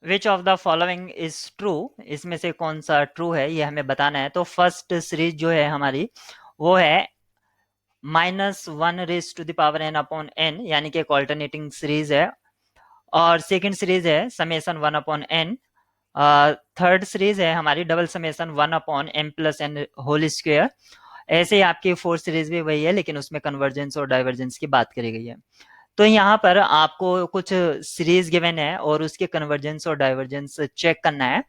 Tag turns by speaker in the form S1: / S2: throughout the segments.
S1: Which of the following is true, इसमें से कौन सा ट्रू है ये हमें बताना है। तो फर्स्ट सीरीज जो है हमारी वो है -1 raised to the power n/n, यानी कि एक ऑल्टरनेटिंग सीरीज है। और सेकंड सीरीज है समेशन 1/n। थर्ड सीरीज है हमारी double summation 1/m+n whole square. ऐसे ही आपकी फोर्थ सीरीज भी वही है, लेकिन उसमें कन्वर्जेंस और डाइवर्जेंस की बात करी गई है। तो यहाँ पर आपको कुछ सीरीज गिवन है और उसके कन्वर्जेंस और डाइवर्जेंस चेक करना है।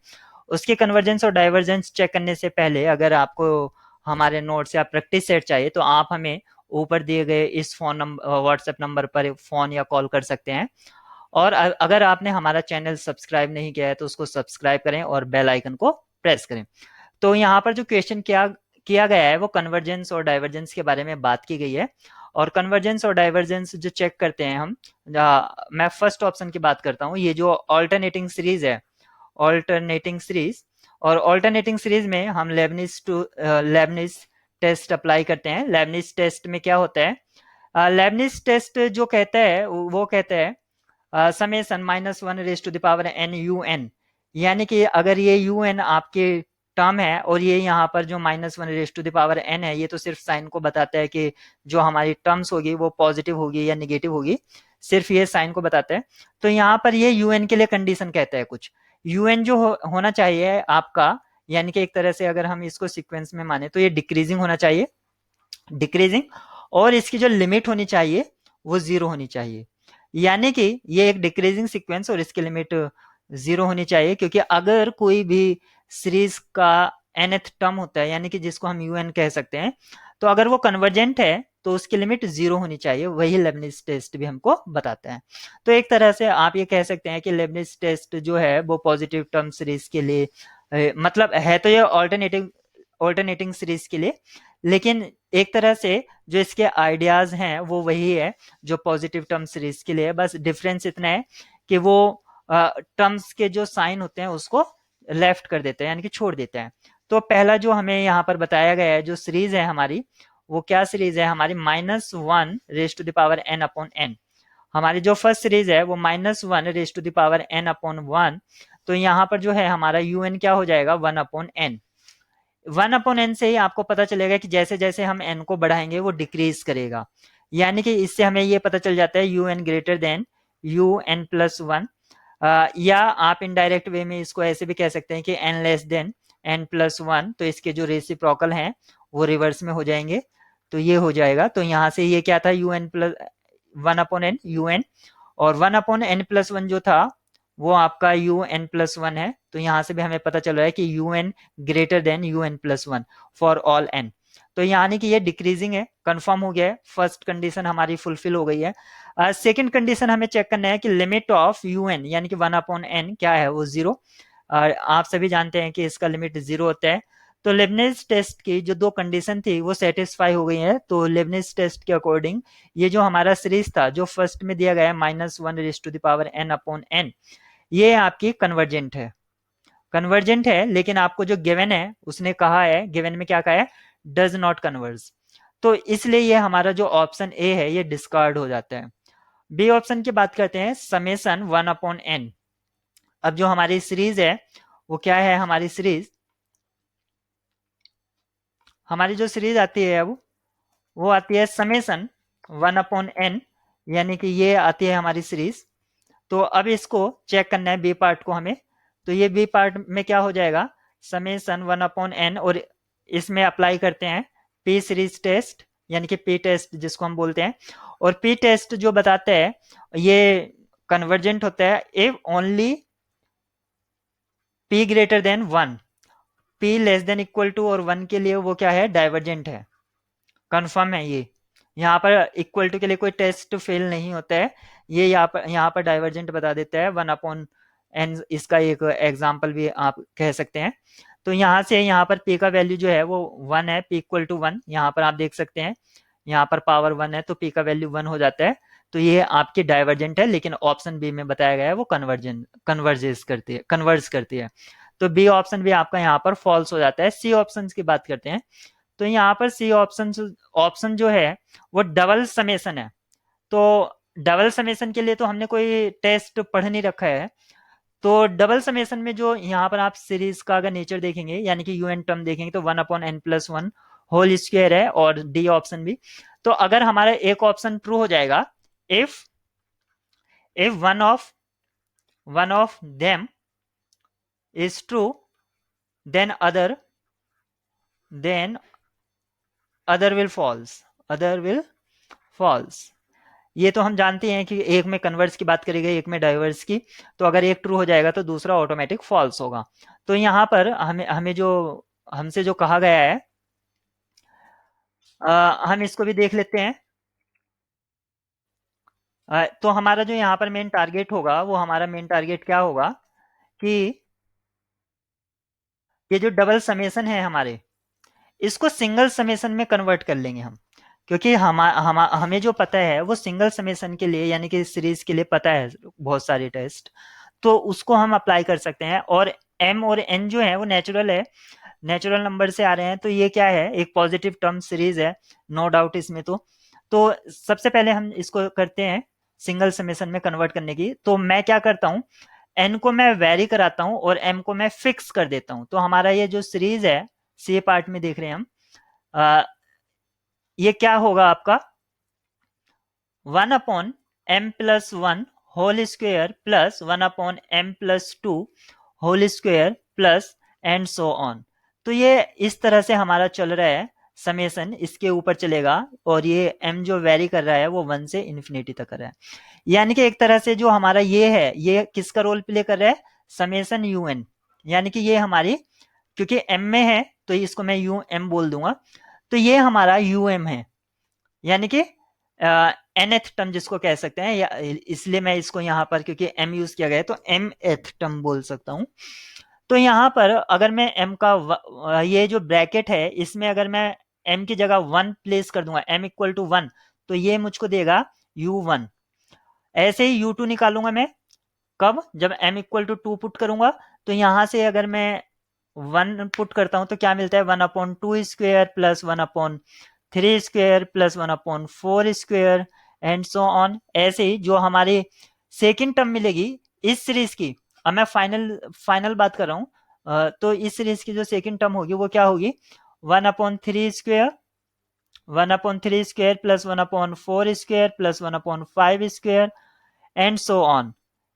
S1: उसके कन्वर्जेंस और डाइवर्जेंस चेक करने से पहले अगर आपको हमारे नोट्स या प्रैक्टिस सेट चाहिए तो आप हमें ऊपर दिए गए इस फोन नंबर व्हाट्सएप नंबर पर फोन या कॉल कर सकते हैं। और अगर आपने हमारा चैनल सब्सक्राइब नहीं किया है तो उसको सब्सक्राइब करें और बेल आइकन को प्रेस करें। तो यहाँ पर जो क्वेश्चन किया किया गया है वो कन्वर्जेंस और डाइवर्जेंस के बारे में बात की गई है। और कन्वर्जेंस और डाइवर्जेंस जो चेक करते हैं हम, मैं फर्स्ट ऑप्शन की बात करता हूँ, ये जो ऑल्टरनेटिंग सीरीज है, ऑल्टरनेटिंग सीरीज। और ऑल्टरनेटिंग सीरीज में हम लेबनिज टेस्ट अप्लाई करते हैं। लेबनिज टेस्ट में क्या होता है, लेबनिज टेस्ट जो कहता है वो कहता है summation -1 raised to the power n un, यानी कि अगर ये un आपके टर्म है और ये यहाँ पर जो -1 raised to the power n है, ये तो सिर्फ साइन को बताता है कि जो हमारी टर्म्स होगी वो पॉजिटिव होगी या निगेटिव होगी, सिर्फ ये साइन को बताता है। तो यहाँ पर ये un के लिए कंडीशन कहता है कुछ। un जो होना चाहिए आपका, यानी कि एक तरह से अगर हम इसको सीक्वेंस में माने तो ये डिक्रीजिंग होना चाहिए, डिक्रीजिंग। और इसकी जो लिमिट होनी चाहिए वो जीरो होनी चाहिए, यानी कि ये एक डिक्रीजिंग सीक्वेंस और इसकी लिमिट जीरो होनी चाहिए। क्योंकि अगर कोई भी सीरीज का nth टर्म होता है, यानी कि जिसको हम un कह सकते हैं, तो अगर वो कन्वर्जेंट है तो उसकी लिमिट जीरो होनी चाहिए। वही लेबनिज टेस्ट भी हमको बताता है। तो एक तरह से आप ये कह सकते हैं कि लेबनिज टेस्ट जो है वो पॉजिटिव टर्म सीरीज के लिए मतलब है तो ये ऑल्टरनेटिंग सीरीज के लिए, लेकिन एक तरह से जो इसके आइडियाज हैं वो वही है जो पॉजिटिव टर्म सीरीज के लिए। बस डिफरेंस इतना है कि वो टर्म्स के जो साइन होते हैं उसको लेफ्ट कर देते हैं, यानी कि छोड़ देते हैं। तो पहला जो हमें यहाँ पर बताया गया है जो सीरीज है हमारी, वो क्या सीरीज है हमारी -1 raised to the power n/n। हमारी जो फर्स्ट सीरीज है वो -1 raised to the power n/1। तो यहाँ पर जो है हमारा un क्या हो जाएगा 1/n। 1/n से ही आपको पता चलेगा कि जैसे जैसे हम n को बढ़ाएंगे वो डिक्रीज करेगा, यानी कि इससे हमें ये पता चल जाता है un ग्रेटर देन un+1। या आप इनडायरेक्ट वे में इसको ऐसे भी कह सकते हैं कि n लेस देन n+1। तो इसके जो रेसिप्रोकल हैं वो रिवर्स में हो जाएंगे, तो ये हो जाएगा। तो यहाँ से ये क्या था un+1/n और 1/n+1 जो था वो आपका un+1 है। तो यहाँ से भी हमें पता चल रहा है कि un greater than un+1 for all n। तो यानी कि ये डिक्रीजिंग है, कंफर्म हो गया है, फर्स्ट कंडीशन हमारी फुलफिल हो गई है। सेकंड कंडीशन हमें चेक करना है कि लिमिट ऑफ un यानी कि 1/n क्या है, वो जीरो। आप सभी जानते हैं कि इसका लिमिट जीरो होता है। तो लेबनिज टेस्ट की जो दो कंडीशन थी वो सेटिस्फाई हो गई है। तो लेबनिज टेस्ट के अकॉर्डिंग ये जो हमारा सीरीज था जो फर्स्ट में दिया गया है -1 raised to the power n/n, ये आपकी कन्वर्जेंट है, कन्वर्जेंट है। लेकिन आपको जो गिवन है उसने कहा है, गिवन में क्या कहा है, डज नॉट कन्वर्ज। तो इसलिए ये हमारा जो ऑप्शन ए है ये डिस्कार्ड हो जाता है। बी ऑप्शन की बात करते हैं समेशन 1/n। अब जो हमारी सीरीज है वो क्या है, हमारी जो सीरीज आती है अब वो आती है समेशन 1/n, यानी कि ये आती है हमारी सीरीज। तो अब इसको चेक करना है बी पार्ट को हमें। तो ये बी पार्ट में क्या हो जाएगा, समेशन 1/n, और इसमें अप्लाई करते हैं पी सीरीज टेस्ट, यानी कि पी टेस्ट जिसको हम बोलते हैं। और पी टेस्ट जो बताता है ये कन्वर्जेंट होता है if only p greater than 1, p less than equal to और 1 के लिए वो क्या है, डाइवर्जेंट है, कंफर्म है ये। यहाँ पर इक्वल टू के लिए कोई टेस्ट फेल नहीं होता है, ये यहाँ पर डाइवर्जेंट बता देता है 1/n। इसका एक एग्जाम्पल भी आप कह सकते हैं। तो यहाँ से यहाँ पर p का वैल्यू जो है वो 1 है, p इक्वल टू 1, यहाँ पर आप देख सकते हैं यहाँ पर पावर 1 है तो p का वैल्यू 1 हो जाता है। तो ये आपकी डाइवर्जेंट है, लेकिन ऑप्शन बी में बताया गया है वो कन्वर्ज करती है। तो बी ऑप्शन भी आपका यहाँ पर फॉल्स हो जाता है। सी ऑप्शन की बात करते हैं। तो यहाँ पर सी ऑप्शन ऑप्शन जो है वो डबल समेशन है। तो डबल समेशन के लिए तो हमने कोई टेस्ट पढ़ नहीं रखा है। तो डबल समेशन में जो यहाँ पर आप सीरीज का अगर नेचर देखेंगे यानी कि यू एन टर्म देखेंगे तो 1/n+1 होल स्क्वायर है और डी ऑप्शन भी। तो अगर हमारा एक ऑप्शन ट्रू हो जाएगा, if if one of them is true then then other will false, other will false. ये तो हम जानते हैं कि एक में कन्वर्स की बात करेंगे, एक में डाइवर्स की। तो अगर एक ट्रू हो जाएगा तो दूसरा ऑटोमेटिक फॉल्स होगा। तो यहाँ पर हमें हमें जो हमसे जो कहा गया है, हम इसको भी देख लेते हैं। तो हमारा जो यहाँ पर मेन टारगेट होगा, वो हमारा मेन टारगेट क्या होगा कि ये जो डबल समेसन है हमारे, इसको सिंगल समेसन में कन्वर्ट कर लेंगे हम। क्योंकि हमें जो पता है वो सिंगल समेसन के लिए यानी कि सीरीज के लिए पता है बहुत सारे टेस्ट, तो उसको हम अप्लाई कर सकते हैं। और एम और एन जो है वो नेचुरल है, नेचुरल नंबर से आ रहे हैं, तो ये क्या है, एक पॉजिटिव टर्म सीरीज है, नो डाउट इसमें। तो सबसे पहले हम इसको करते हैं सिंगल समेसन में कन्वर्ट करने की। तो मैं क्या करता हूं, एन को मैं वेरी कराता हूं और एम को मैं फिक्स कर देता हूं। तो हमारा ये जो सीरीज है, सी पार्ट में देख रहे हैं हम, ये क्या होगा आपका 1/m+1 whole square plus 1/m+2 whole square plus and so on. तो ये इस तरह से हमारा चल रहा है समेसन, इसके ऊपर चलेगा और ये m जो वेरी कर रहा है वो 1 से इन्फिनिटी तक कर रहा है। यानी कि एक तरह से जो हमारा ये है, ये किसका रोल प्ले कर रहा है, समेसन यू एन। यानी कि ये हमारी, क्योंकि m में है तो इसको मैं यू एम बोल दूंगा, तो ये हमारा यू एम है, यानी कि nth टर्म जिसको कह सकते हैं, या इसलिए मैं इसको यहाँ पर क्योंकि m यूज किया गया है तो mth टर्म बोल सकता हूँ। तो यहाँ पर अगर मैं m का ये जो ब्रैकेट है इसमें अगर मैं m की जगह 1 प्लेस कर दूंगा, m=1, तो ये मुझको देगा u1। ऐसे ही u2 निकालूंगा मैं कब, जब m=2 पुट करूंगा। तो यहाँ से अगर मैं 1 पुट करता हूं तो क्या मिलता है, 1/2 square plus 1/3 square plus 1/4 square and so on. ऐसे ही जो हमारी सेकेंड टर्म मिलेगी इस सीरीज की, अब मैं फाइनल फाइनल बात कर रहा हूं, तो इस सीरीज की जो सेकेंड टर्म होगी वो क्या होगी, 1/3 square 1/3 square plus 1/4 square plus 1/5 square and so on.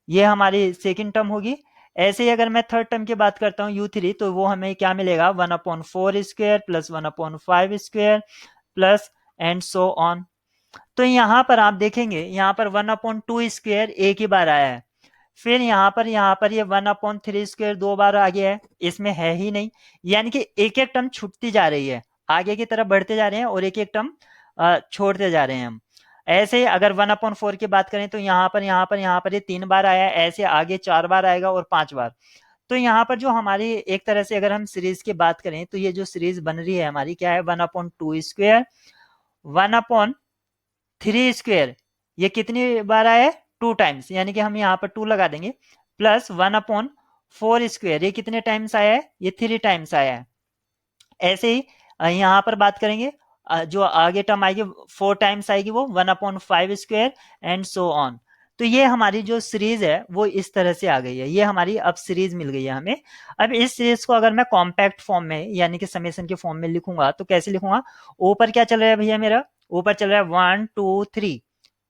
S1: ये हमारी सेकेंड टर्म होगी। ऐसे ही अगर मैं थर्ड टर्म की बात करता हूँ u3, तो वो हमें क्या मिलेगा, 1/4 square plus 1/5 square plus and so on. तो यहाँ पर आप देखेंगे, यहाँ पर 1/2 स्क्वायर एक ही बार आया है, फिर यहाँ पर ये 1/3 स्क्वायर 2 बार आ गया है, इसमें है ही नहीं। यानी कि एक एक टर्म छूटती जा रही है, आगे की तरफ बढ़ते जा रहे हैं और एक एक टर्म छोड़ते जा रहे हैं हम। ऐसे ही अगर 1/4 की बात करें तो यहाँ पर ये 3 बार आया है, ऐसे आगे 4 बार आएगा और 5 बार। तो यहाँ पर जो हमारी एक तरह से अगर हम सीरीज की बात करें तो ये जो सीरीज बन रही है हमारी क्या है, 1/2 स्क्वायर 1/3 स्क्वायर, ये कितनी बार आया है, 2 टाइम्स, यानी कि हम यहाँ पर 2 लगा देंगे, प्लस 1/4 स्क्वायर, ये कितने टाइम्स आया है, ये 3 टाइम्स आया है। ऐसे ही यहाँ पर बात करेंगे, जो आगे टर्म आएगी 4 टाइम्स आएगी, वो 1/5 स्क्वायर एंड सो ऑन। तो ये हमारी जो सीरीज है वो इस तरह से आ गई है, ये हमारी अब सीरीज मिल गई है हमें। अब इस सीरीज को अगर मैं कॉम्पैक्ट फॉर्म में यानी कि समेशन के फॉर्म में लिखूंगा तो कैसे लिखूंगा, ऊपर क्या चल रहा है भैया मेरा, ऊपर चल रहा है 1 2 3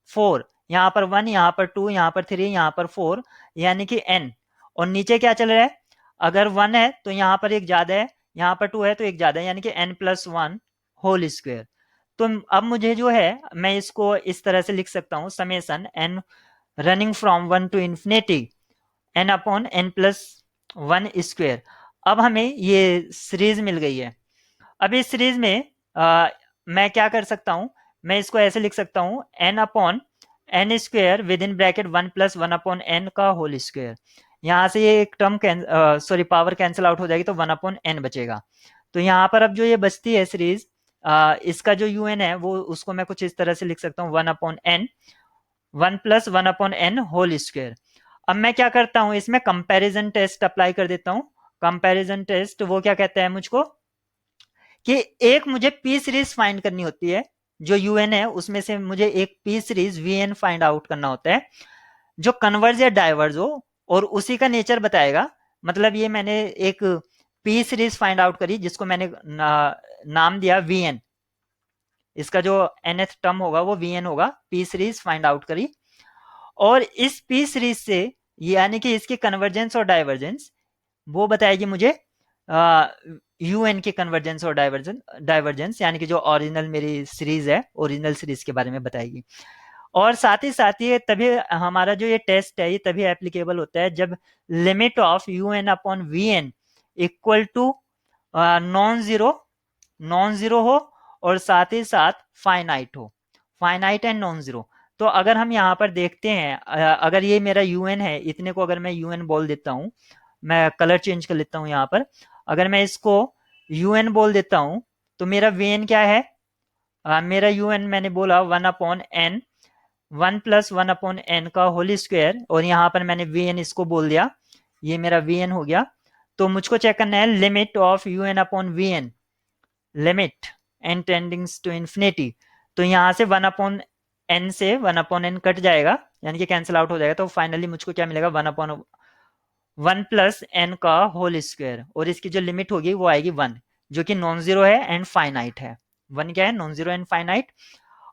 S1: 4, यहाँ पर 1, यहाँ पर 2, यहाँ पर 3, यहाँ पर 4, यानी कि n। और नीचे क्या चल रहा है, अगर 1 है तो यहाँ पर एक ज्यादा है, यहाँ पर 2 है तो एक ज्यादा है, यानी कि n+1 होल स्क्वायर। तो अब मुझे जो है मैं इसको इस तरह से लिख सकता हूँ, summation n running from 1 to infinity n/n+1 square. अब हमें ये सीरीज मिल गई है। अब इस सीरीज में मैं क्या कर सकता हूं, मैं इसको ऐसे लिख सकता हूं, n/n square with in bracket 1 + 1/n का होल स्क्वायर। यहां से ये एक term sorry power cancel out हो जाएगी तो 1/n बचेगा। तो यहाँ पर अब जो ये बचती है सीरीज, इसका जो un है वो उसको मैं कुछ इस तरह से लिख सकता हूँ, 1/n 1 + 1/n होल स्क्वायर। अब मैं क्या करता हूं, इसमें कंपैरिजन टेस्ट अप्लाई कर देता हूं। कंपैरिजन टेस्ट वो क्या कहता है मुझको, कि एक मुझे पी सीरीज फाइंड करनी होती है, जो यूएन है उसमें से मुझे एक p series vn find out करना होता है जो कन्वर्ज या डाइवर्ज हो और उसी का नेचर बताएगा। मतलब ये मैंने एक पी सीरीज फाइंड आउट करी जिसको मैंने नाम दिया वीएन। इसका जो nth टर्म होगा वो वीएन होगा, पी सीरीज फाइंड आउट करी। और इस पी सीरीज से यानी कि इसकी कन्वर्जेंस और डाइवर्जेंस वो बताएगी मुझे यूएन के कन्वर्जेंस और डाइवर्जेंस यानी कि जो ओरिजिनल मेरी सीरीज है ओरिजिनल सीरीज के बारे में बताएगी। और साथ ही ये तभी हमारा जो ये टेस्ट है ये तभी एप्लीकेबल होता है जब limit of u n upon v n equal to non zero हो और साथ ही साथ फाइनाइट हो, फाइनाइट एंड नॉन जीरो। तो अगर हम यहाँ पर देखते हैं अगर ये मेरा यू एन है, इतने को अगर मैं यू एन बोल देता हूँ, मैं कलर चेंज कर लेता हूँ यहाँ पर, अगर मैं इसको यू एन बोल देता हूँ तो मेरा वी एन क्या है, मेरा यू एन मैंने बोला 1/n, 1+1/n का होल स्क्वायर, और यहाँ पर मैंने वी एन इसको बोल दिया, ये मेरा वी एन हो गया। तो मुझको चेक करना है limit of u n upon v n, limit n tendings to infinity. तो यहाँ से 1/n से 1/n कट जाएगा यानी कि कैंसिल आउट हो जाएगा। तो फाइनली मुझको क्या मिलेगा, 1/1+n का होल स्क्वायर, और इसकी जो लिमिट होगी वो आएगी 1, जो कि नॉन जीरो है एंड फाइनाइट है। 1 क्या है, नॉन जीरो एंड फाइनाइट।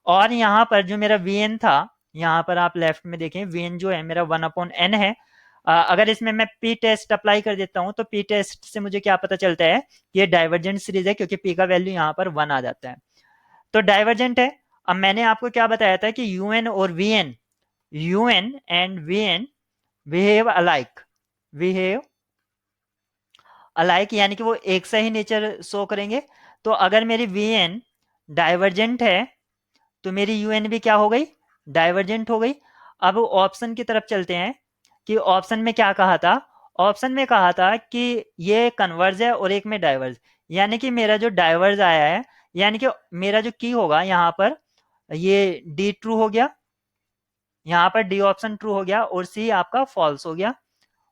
S1: और यहाँ पर जो मेरा वीएन था, यहाँ पर आप लेफ्ट में देखें वीएन जो है मेरा 1/n है। अगर इसमें मैं पी टेस्ट अप्लाई कर देता हूँ तो पी टेस्ट से मुझे क्या पता चलता है, ये डाइवर्जेंट सीरीज है क्योंकि पी का वैल्यू यहाँ पर 1 आ जाता है, तो डाइवर्जेंट है। अब मैंने आपको क्या बताया था कि यूएन और vn, un and vn behave alike, behave alike यानी कि वो एक सा ही नेचर शो करेंगे। तो अगर मेरी वीएन डाइवर्जेंट है तो मेरी यूएन भी क्या हो गई, डाइवर्जेंट हो गई। अब ऑप्शन की तरफ चलते हैं कि ऑप्शन में क्या कहा था, ऑप्शन में कहा था कि ये कन्वर्ज है और एक में डाइवर्ज, यानी कि मेरा जो डाइवर्ज आया है यानी कि मेरा जो की होगा यहाँ पर ये डी ट्रू हो गया, यहाँ पर डी ऑप्शन ट्रू हो गया और सी आपका फॉल्स हो गया,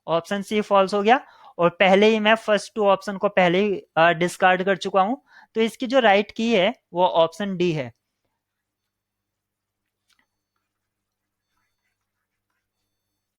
S1: ऑप्शन सी फॉल्स हो गया। और पहले ही मैं फर्स्ट टू ऑप्शन को पहले ही डिस्कार्ड कर चुका हूं, तो इसकी जो राइट की है वो ऑप्शन डी है।